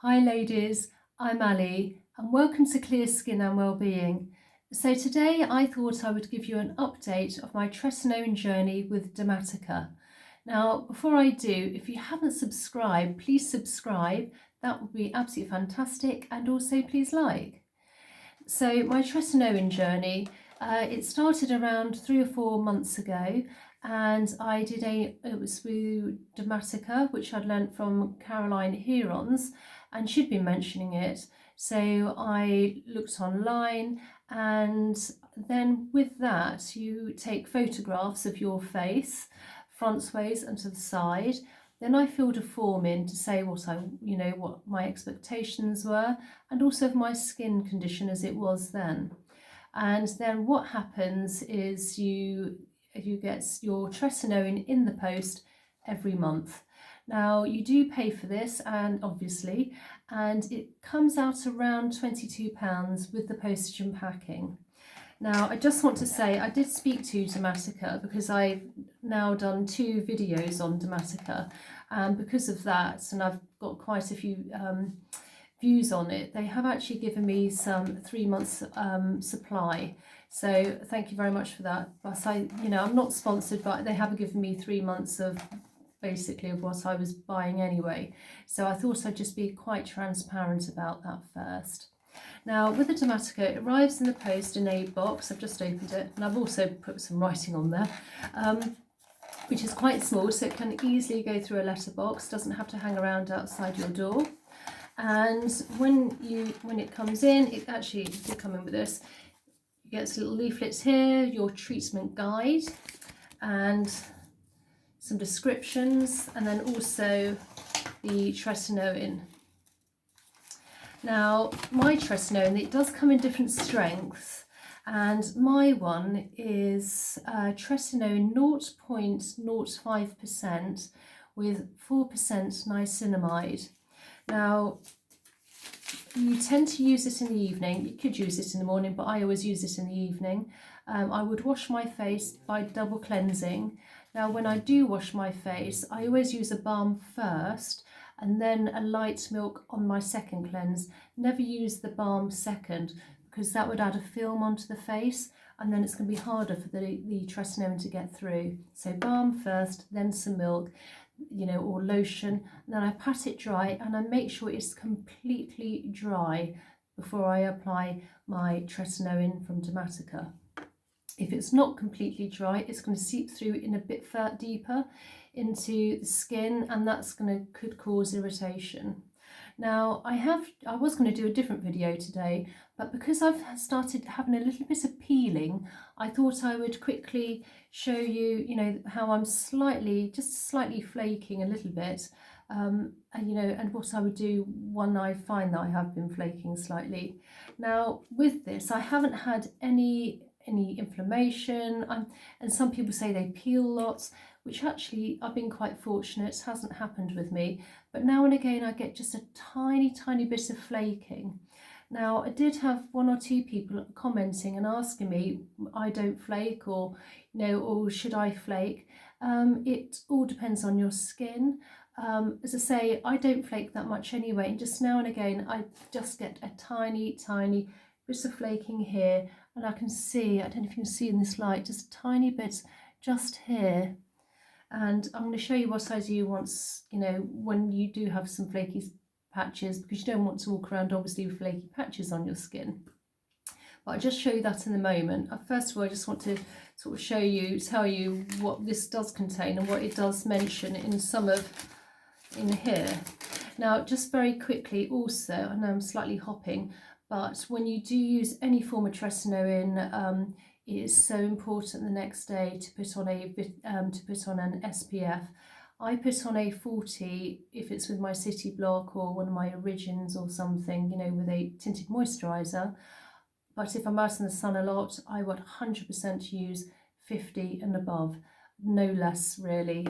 Hi ladies, I'm Ali and welcome to Clear Skin and Wellbeing. So today I thought I would give you an update of my tretinoin journey with Dermatica. Now before I do, if you haven't subscribed, please subscribe. That would be absolutely fantastic, and also please like. So my tretinoin journey, it started around 3 or 4 months ago, and it was through Dermatica, which I'd learnt from Caroline Heron's, and she'd been mentioning it. So I looked online, and then with that you take photographs of your face, frontways and to the side. Then I filled a form in to say what my expectations were, and also of my skin condition as it was then. And then what happens is you get your tretinoin in the post every month. Now you do pay for this, and obviously, and it comes out around £22 with the postage and packing. Now I just want to say I did speak to Dermatica because I've now done 2 videos on Dermatica, and because of that, and I've got quite a few views on it, they have actually given me some 3 months supply. So thank you very much for that. But I'm not sponsored, but they have given me 3 months of basically of what I was buying anyway. So I thought I'd just be quite transparent about that first. Now with the Dermatica, it arrives in the post in a box. I've just opened it, and I've also put some writing on there, which is quite small, so it can easily go through a letterbox, doesn't have to hang around outside your door. And when it comes in, it actually did come in with this. You get little leaflets here, your treatment guide, and some descriptions, and then also the tretinoin. Now my tretinoin, it does come in different strengths, and my one is tretinoin 0.05% with 4% niacinamide. Now you tend to use it in the evening. You could use it in the morning, but I always use it in the evening. I would wash my face by double cleansing. Now when I do wash my face, I always use a balm first and then a light milk on my second cleanse. Never use the balm second, because that would add a film onto the face, and then it's going to be harder for the tretinoin to get through. So balm first, then some milk, or lotion, and then I pat it dry, and I make sure it's completely dry before I apply my tretinoin from Dermatica. If it's not completely dry, it's going to seep through in a bit deeper into the skin, and could cause irritation. Now I was going to do a different video today, but because I've started having a little bit of peeling, I thought I would quickly show you, how I'm just slightly flaking a little bit, and what I would do when I find that I have been flaking slightly. Now with this, I haven't had any inflammation, and some people say they peel lots, which actually I've been quite fortunate, it hasn't happened with me, but now and again I get just a tiny bit of flaking. Now I did have 1 or 2 people commenting and asking me, I don't flake, or or should I flake? It all depends on your skin. As I say, I don't flake that much anyway, and just now and again I just get a tiny bit of flaking here, and I can see, I don't know if you can see in this light, just a tiny bit just here. And I'm going to show you what I do once, when you do have some flaky patches, because you don't want to walk around obviously with flaky patches on your skin. But I'll just show you that in a moment. First of all, I just want to sort of tell you what this does contain and what it does mention in here. Now, just very quickly also, I know I'm slightly hopping, but when you do use any form of tretinoin, it is so important the next day to put on an SPF. I put on a 40 if it's with my City Block or one of my Origins or something, with a tinted moisturiser. But if I'm out in the sun a lot, I would 100% use 50 and above, no less really.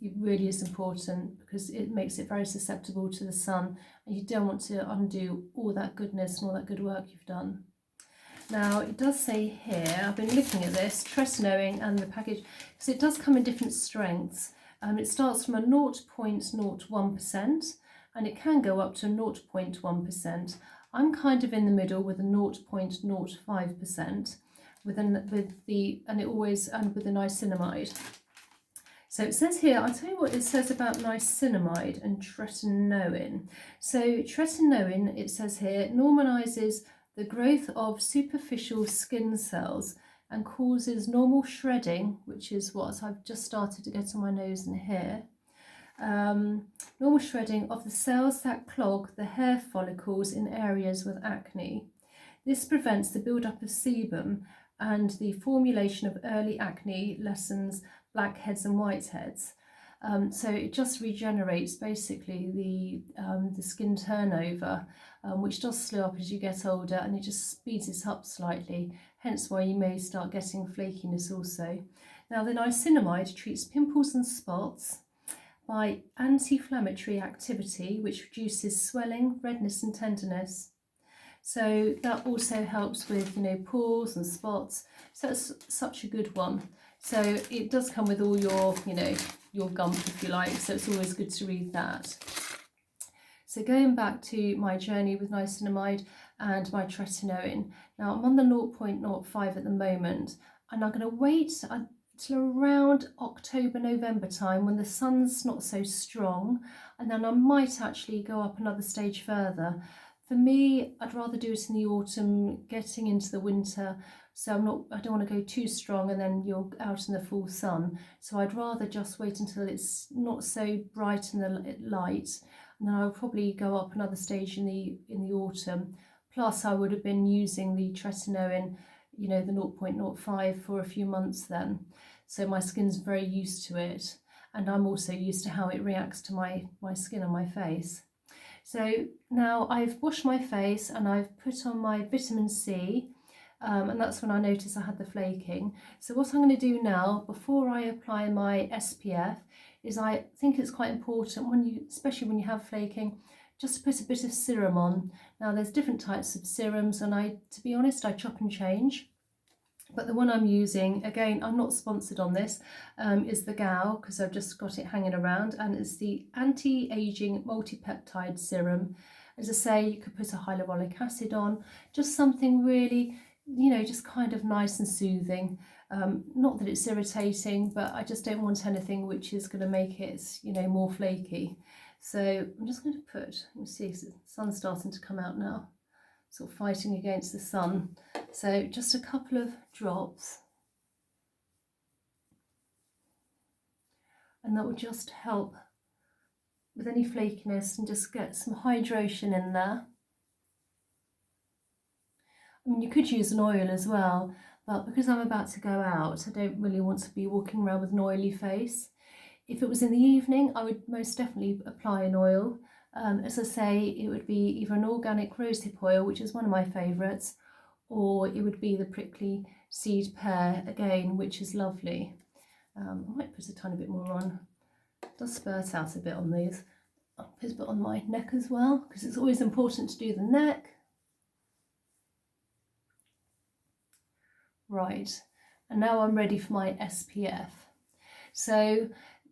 It really is important because it makes it very susceptible to the sun, and you don't want to undo all that goodness and all that good work you've done. Now it does say here, I've been looking at this, tretinoin and the package, because it does come in different strengths. It starts from a 0.01%, and it can go up to 0.1%. I'm kind of in the middle with a 0.05% with the niacinamide. So it says here, I'll tell you what it says about niacinamide and tretinoin. So tretinoin, it says here, normalizes the growth of superficial skin cells and causes normal shredding, which is what I've just started to get on my nose and hair. Normal shredding of the cells that clog the hair follicles in areas with acne. This prevents the buildup of sebum and the formulation of early acne, lessens blackheads and whiteheads. So it just regenerates basically the skin turnover, which does slow up as you get older, and it just speeds it up slightly, hence why you may start getting flakiness also. Now the niacinamide treats pimples and spots by anti-inflammatory activity, which reduces swelling, redness and tenderness. So that also helps with, pores and spots. So it's such a good one. So it does come with all your, your gump, if you like. So it's always good to read that. So going back to my journey with niacinamide and my tretinoin. Now I'm on the 0.05 at the moment, and I'm going to wait till around October, November time when the sun's not so strong, and then I might actually go up another stage further. For me, I'd rather do it in the autumn, getting into the winter, so I don't want to go too strong and then you're out in the full sun. So I'd rather just wait until it's not so bright in the light, and then I'll probably go up another stage in the autumn. Plus I would have been using the tretinoin, the 0.05 for a few months then. So my skin's very used to it, and I'm also used to how it reacts to my skin and my face. So now I've washed my face and I've put on my vitamin C, and that's when I noticed I had the flaking. So what I'm going to do now, before I apply my SPF, is I think it's quite important, especially when you have flaking, just to put a bit of serum on. Now there's different types of serums, and to be honest, I chop and change. But the one I'm using, again, I'm not sponsored on this, is the Gao, because I've just got it hanging around, and it's the anti-aging multipeptide serum. As I say, you could put a hyaluronic acid on, just something really, just kind of nice and soothing. Not that it's irritating, but I just don't want anything which is going to make it, more flaky. So I'm just going to let me see, the sun's starting to come out now, sort of fighting against the sun. So just a couple of drops, and that will just help with any flakiness and just get some hydration in there. I mean, you could use an oil as well, but because I'm about to go out, I don't really want to be walking around with an oily face. If it was in the evening, I would most definitely apply an oil. As I say, it would be either an organic rosehip oil, which is one of my favourites, or it would be the prickly seed pear, again, which is lovely. I might put a tiny bit more on. It does spurt out a bit on these. I'll put a bit on my neck as well, because it's always important to do the neck. Right, and now I'm ready for my SPF. So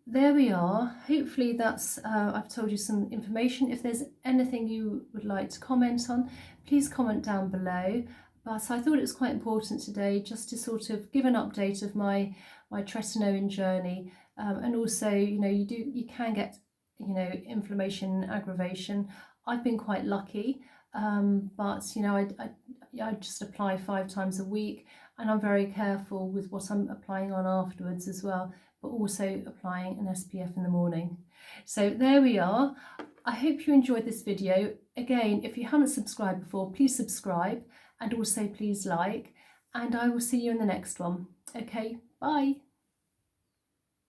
there we are. Hopefully that's I've told you some information. If there's anything you would like to comment on, please comment down below. But I thought it was quite important today just to sort of give an update of my tretinoin journey, and also you can get inflammation aggravation. I've been quite lucky, but I just apply 5 times a week, and I'm very careful with what I'm applying on afterwards as well, but also applying an SPF in the morning. So there we are. I hope you enjoyed this video. Again, if you haven't subscribed before, please subscribe, and also please like, and I will see you in the next one. Okay, bye.